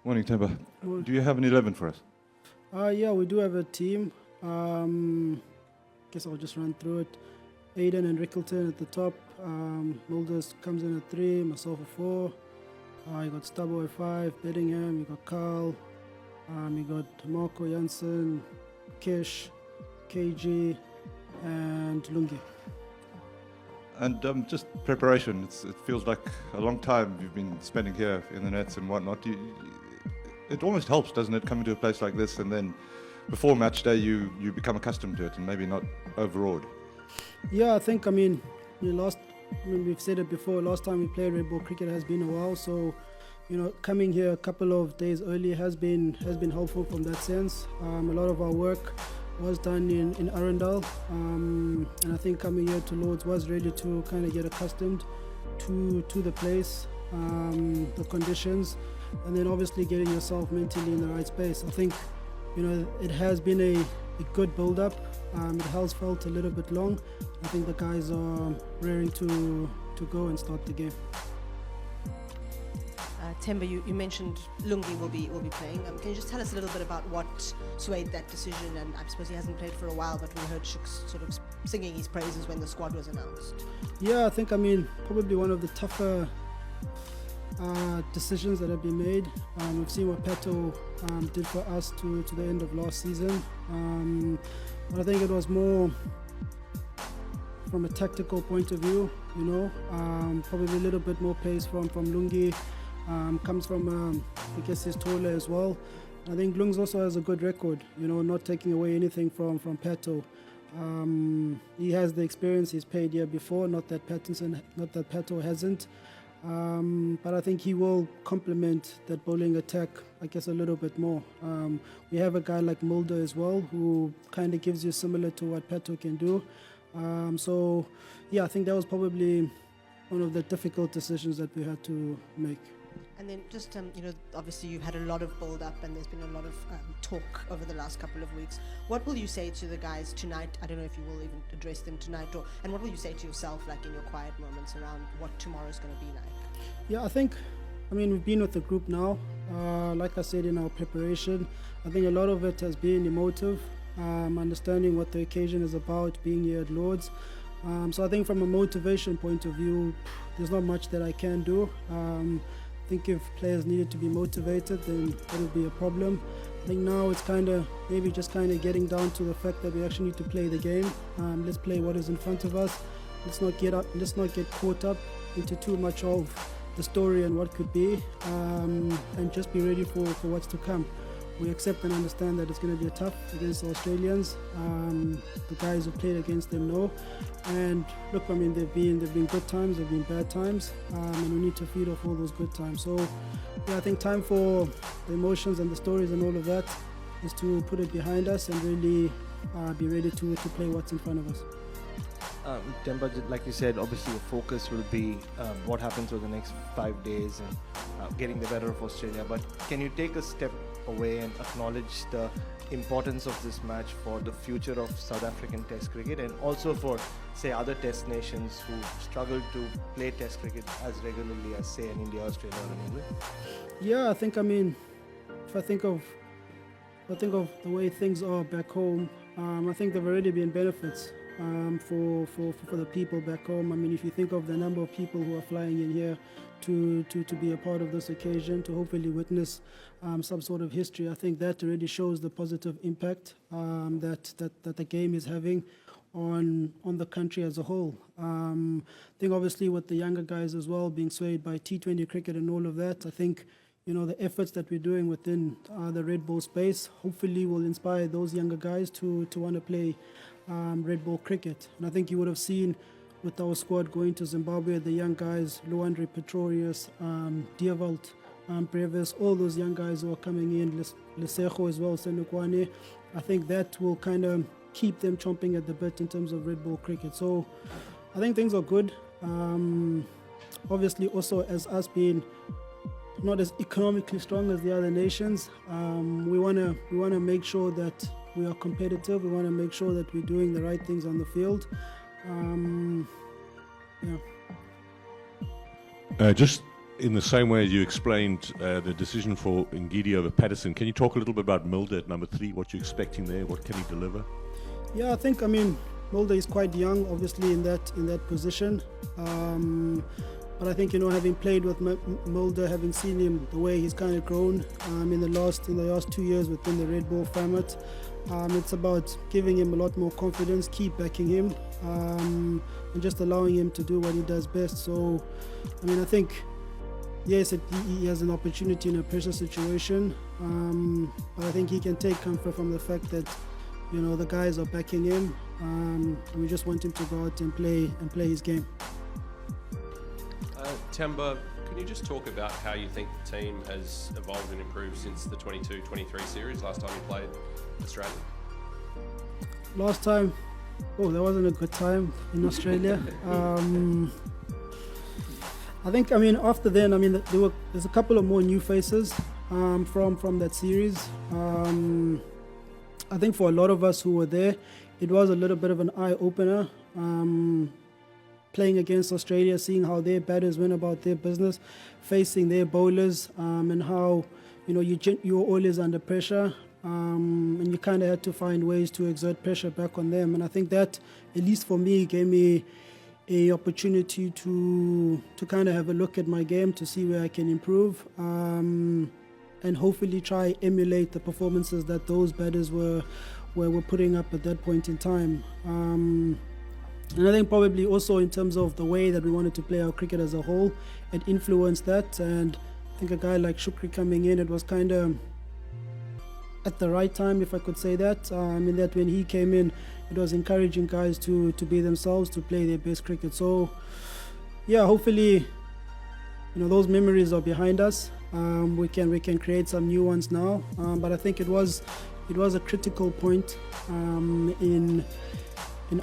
Morning, Temba. Morning. Do you have an 11 for us? Yeah, we do have a team. Guess I'll just run through it. Aiden and Rickleton at the top. Mulders comes in at 3, myself at 4. You got Stubbo at 5, Beddingham, you got Carl, you got Marco Janssen, Kish, KG, and Lungi. And just preparation. It feels like a long time you've been spending here in the nets and whatnot. It almost helps, doesn't it, coming to a place like this and then before match day you become accustomed to it and maybe not overawed. Yeah, I think, we've said it before, last time we played red ball cricket has been a while, so coming here a couple of days early has been helpful from that sense. A lot of our work was done in Arundel, and I think coming here to Lords was really to kind of get accustomed to the place, the conditions, and then obviously getting yourself mentally in the right space. I think it has been a good build-up. It has felt a little bit long. I think the guys are raring to go and start the game. Temba, you mentioned Lungi will be playing. Can you just tell us a little bit about what swayed that decision? And I suppose he hasn't played for a while, but we heard Shuk sort of singing his praises when the squad was announced. Yeah, I think probably one of the tougher decisions that have been made. We've seen what Pato did for us to the end of last season. But I think it was more from a tactical point of view, probably a little bit more pace from Lungi. Comes from, I guess he's taller as well. I think Lungs also has a good record, not taking away anything from Pato. He has the experience, he's played here before, not that Pato hasn't. But I think he will complement that bowling attack, I guess, a little bit more. We have a guy like Mulder as well, who kind of gives you similar to what Pato can do. So, yeah, I think that was probably one of the difficult decisions that we had to make. And then just, obviously you've had a lot of build-up and there's been a lot of talk over the last couple of weeks. What will you say to the guys tonight? I don't know if you will even address them tonight. And what will you say to yourself, like in your quiet moments around what tomorrow's going to be like? Yeah, I think, we've been with the group now. Like I said in our preparation, I think a lot of it has been emotive, understanding what the occasion is about, being here at Lords. So I think from a motivation point of view, there's not much that I can do. I think if players needed to be motivated, then that would be a problem. I think now it's maybe just getting down to the fact that we actually need to play the game. Let's play what is in front of us. Let's not get caught up into too much of the story and what could be, and just be ready for what's to come. We accept and understand that it's going to be tough against the Australians. The guys who played against them know. And look, they've been good times, they've been bad times, and we need to feed off all those good times. So, yeah, I think time for the emotions and the stories and all of that is to put it behind us and really be ready to play what's in front of us. Temba, like you said, obviously your focus will be what happens over the next 5 days and getting the better of Australia. But can you take a step away and acknowledge the importance of this match for the future of South African Test cricket and also for, say, other Test nations who struggle to play Test cricket as regularly as, say, in India, Australia, or in England? Yeah, I think, if I think of the way things are back home, I think there have already been benefits for the people back home. If you think of the number of people who are flying in here to be a part of this occasion, to hopefully witness some sort of history, I think that already shows the positive impact that the game is having on the country as a whole. I think obviously with the younger guys as well being swayed by T20 cricket and all of that, I think the efforts that we're doing within the red ball space hopefully will inspire those younger guys to want to play red ball cricket. And I think you would have seen with our squad going to Zimbabwe, the young guys, Luandre Pretorius, Diavalt, Brevis, all those young guys who are coming in, Lesejo as well, Senukwane. I think that will keep them chomping at the bit in terms of red ball cricket. So I think things are good. Obviously also as us being not as economically strong as the other nations, we want to make sure that we are competitive. We want to make sure that we're doing the right things on the field. Just in the same way as you explained the decision for Ngidi over Patterson, can you talk a little bit about Mulder at number 3, what you're expecting there, what can he deliver? Yeah, I think, Mulder is quite young, obviously, in that position. But I think, having played with Mulder, having seen him, the way he's kind of grown in the last 2 years within the Red Bull format, it's about giving him a lot more confidence, keep backing him, and just allowing him to do what he does best. So, I think, yes, he has an opportunity in a pressure situation, but I think he can take comfort from the fact that, the guys are backing him. We just want him to go out and play his game. Temba, can you just talk about how you think the team has evolved and improved since the 22-23 series, last time you played Australia? Last time, that wasn't a good time in Australia. I think, after then, there's a couple of more new faces from that series. I think for a lot of us who were there, it was a little bit of an eye-opener. Playing against Australia, seeing how their batters went about their business, facing their bowlers, and how you were always under pressure, and you kind of had to find ways to exert pressure back on them. And I think that, at least for me, gave me a opportunity to kind of have a look at my game to see where I can improve, and hopefully try emulate the performances that those batters were putting up at that point in time. And I think probably also in terms of the way that we wanted to play our cricket as a whole, it influenced that. And I think a guy like Shukri coming in, it was kind of at the right time, if I could say that. That when he came in, it was encouraging guys to be themselves, to play their best cricket. So, yeah, hopefully, those memories are behind us. We can create some new ones now. But I think it was a critical point in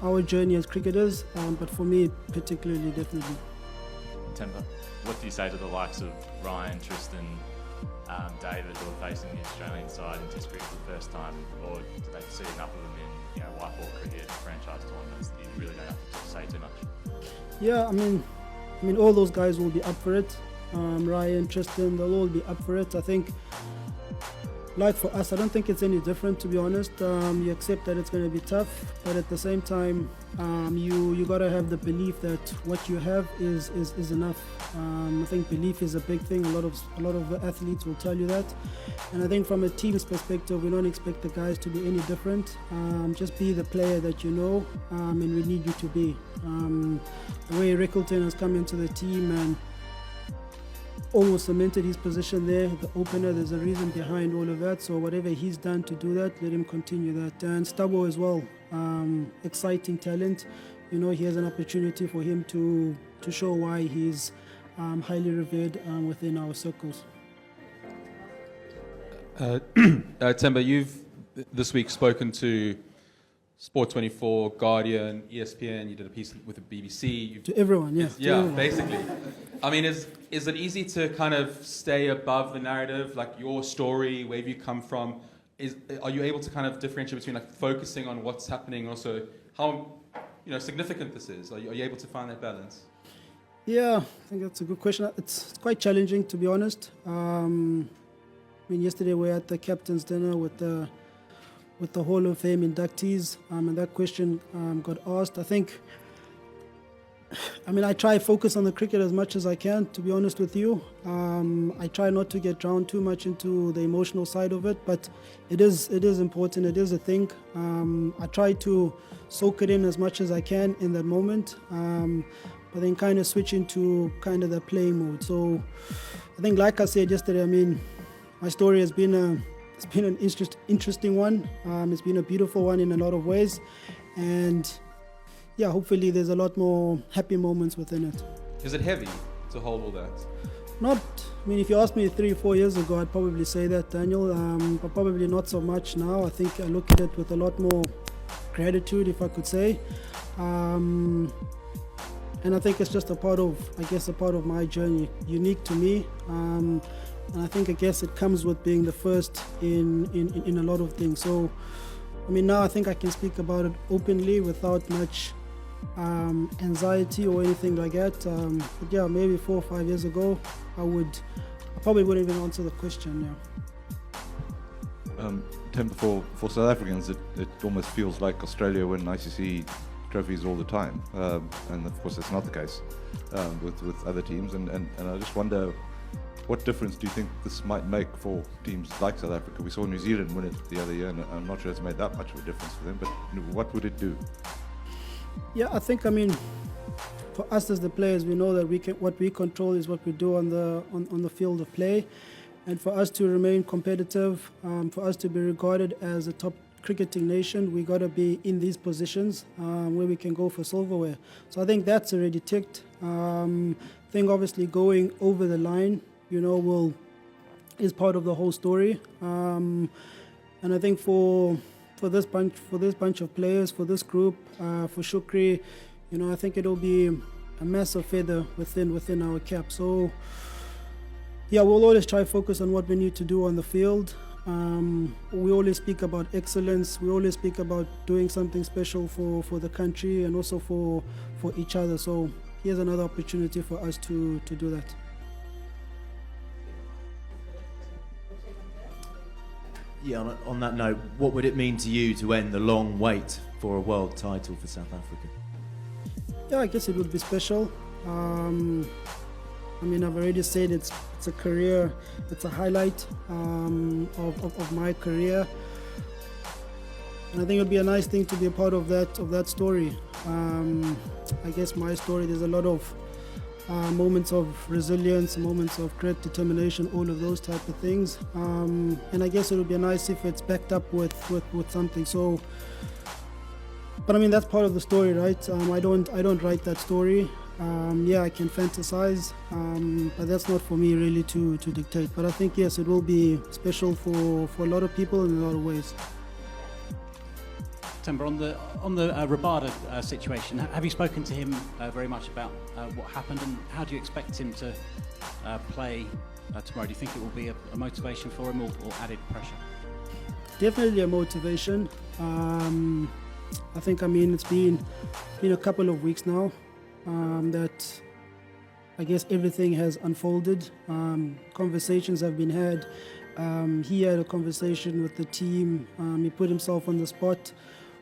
our journey as cricketers, but for me particularly, definitely. Temba, what do you say to the likes of Ryan, Tristan, David, who are facing the Australian side in Test cricket for the first time, or do they see enough of them in white ball cricket, franchise tournaments, that you really don't have to say too much? Yeah, all those guys will be up for it. Ryan, Tristan, they'll all be up for it. I think, like for us, I don't think it's any different, to be honest. You accept that it's going to be tough, but at the same time, you got to have the belief that what you have is enough. I think belief is a big thing. A lot of the athletes will tell you that, and I think from a team's perspective, we don't expect the guys to be any different. Just be the player that you know, and we need you to be. The way Rickleton has come into the team and almost cemented his position there, the opener, there's a reason behind all of that. So whatever he's done to do that, let him continue that. And Stubbo as well, exciting talent. He has an opportunity for him to show why he's highly revered within our circles. Temba, you've this week spoken to Sport 24, Guardian, ESPN. You did a piece with the BBC. To everyone, yeah. Yeah, everyone. Basically. Is it easy to kind of stay above the narrative, like your story, where you come from? Are you able to kind of differentiate between like focusing on what's happening and also how significant this is? Are you able to find that balance? Yeah, I think that's a good question. It's quite challenging, to be honest. Yesterday we were at the captain's dinner with the Hall of Fame inductees, and that question got asked. I try to focus on the cricket as much as I can, to be honest with you. I try not to get drawn too much into the emotional side of it, but it is important. It is a thing. I try to soak it in as much as I can in that moment, but then kind of switch into kind of the playing mode. So I think, like I said yesterday, my story has been an interesting one. It's been a beautiful one in a lot of ways, and yeah, hopefully there's a lot more happy moments within it. Is it heavy to hold all that? Not, if you asked me 3 or 4 years ago, I'd probably say that, Daniel, but probably not so much now. I think I look at it with a lot more gratitude, if I could say. And I think it's just a part of my journey, unique to me. And I think, it comes with being the first in a lot of things. So, now I think I can speak about it openly without much anxiety or anything like that. But yeah, maybe 4 or 5 years ago, I probably wouldn't even answer the question. Yeah. Temba, for South Africans, it almost feels like Australia win ICC trophies all the time, and of course that's not the case with other teams. And I just wonder, what difference do you think this might make for teams like South Africa? We saw New Zealand win it the other year, and I'm not sure it's made that much of a difference for them. But what would it do? Yeah, I think, for us as the players, we know that what we control is what we do on the field of play, and for us to remain competitive, for us to be regarded as a top cricketing nation, we got to be in these positions where we can go for silverware. So I think that's already ticked. I think obviously going over the line, is part of the whole story. And I think for this bunch of players, for this group, for Shukri, I think it'll be a massive feather within our cap. So yeah, we'll always try to focus on what we need to do on the field. We always speak about excellence. We always speak about doing something special for the country and also for each other. So here's another opportunity for us to do that. Yeah, on that note, what would it mean to you to end the long wait for a world title for South Africa? Yeah, I guess it would be special. I've already said it's a career, it's a highlight of my career. And I think it would be a nice thing to be a part of that story. I guess my story, there's a lot of moments of resilience, moments of great determination, all of those type of things. And I guess it would be nice if it's backed up with something. So, but that's part of the story, right? I don't write that story. I can fantasize, but that's not for me really to dictate. But I think yes, it will be special for a lot of people in a lot of ways. Temba, on the Rabada situation, have you spoken to him very much about what happened, and how do you expect him to play tomorrow? Do you think it will be a motivation for him or added pressure? Definitely a motivation. I think it's been a couple of weeks now that I guess everything has unfolded. Conversations have been had. He had a conversation with the team. He put himself on the spot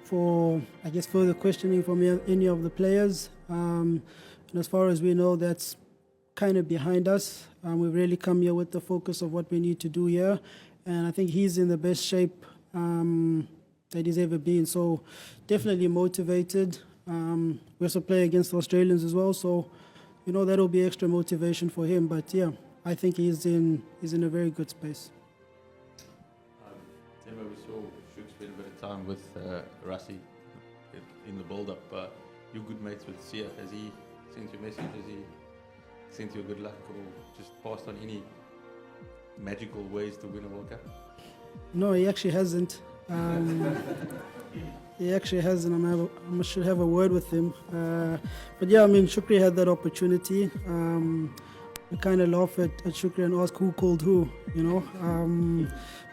for, I guess, further questioning from any of the players. And as far as we know, that's kind of behind us. We've really come here with the focus of what we need to do here. And I think he's in the best shape that he's ever been. So definitely motivated. We also play against the Australians as well. So, that'll be extra motivation for him. But yeah, I think he's in a very good space. Temba, we saw Shuk spend a bit of time with Rassie in the build-up. You're good mates with Sia. Has he sent you a message? Has he sent you a good luck, or just passed on any magical ways to win a World Cup? No, he actually hasn't. He actually hasn't. I should have a word with him. But yeah, Shukri had that opportunity. We kind of laugh at Shukri and ask who called who,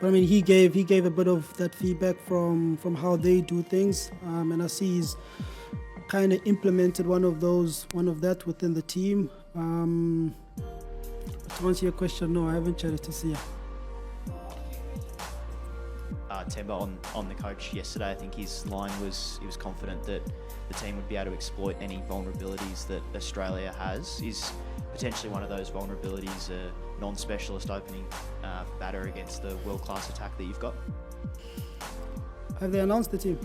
But he gave a bit of that feedback from how they do things, and I see he's kind of implemented one of that within the team. To answer your question, no, I haven't chatted to Sia. Temba on the coach yesterday, I think his line was he was confident that the team would be able to exploit any vulnerabilities that Australia has. Is potentially one of those vulnerabilities a non-specialist opening batter against the world-class attack that you've got? Have they announced the team?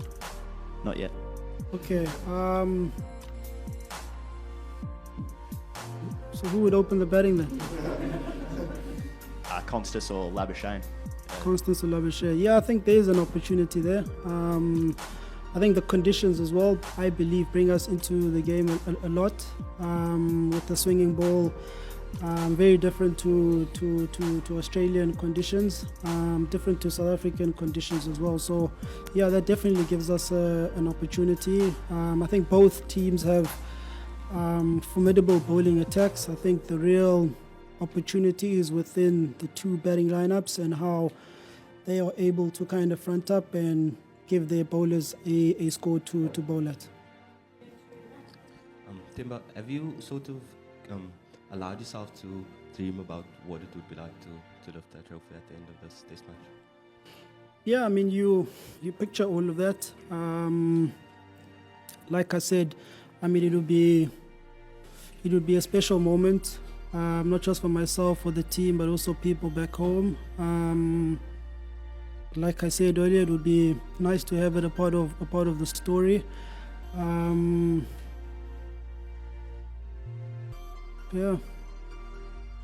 Not yet. Okay. So who would open the batting then? Constas or Labuschagne. Constance or Labuschagne. Yeah, I think there is an opportunity there. I think the conditions as well, I believe, bring us into the game a lot. With the swinging ball, very different to Australian conditions, different to South African conditions as well. So, yeah, that definitely gives us an opportunity. I think both teams have formidable bowling attacks. I think the real opportunity is within the two batting lineups and how they are able to kind of front up and give their bowlers a score to bowl at. Temba, have you sort of allowed yourself to dream about what it would be like to lift that trophy at the end of this test match? Yeah, I mean, you picture all of that. Like I said, I mean, it would be a special moment, not just for myself, for the team, but also people back home. Like I said earlier, it would be nice to have it a part of the story. Yeah.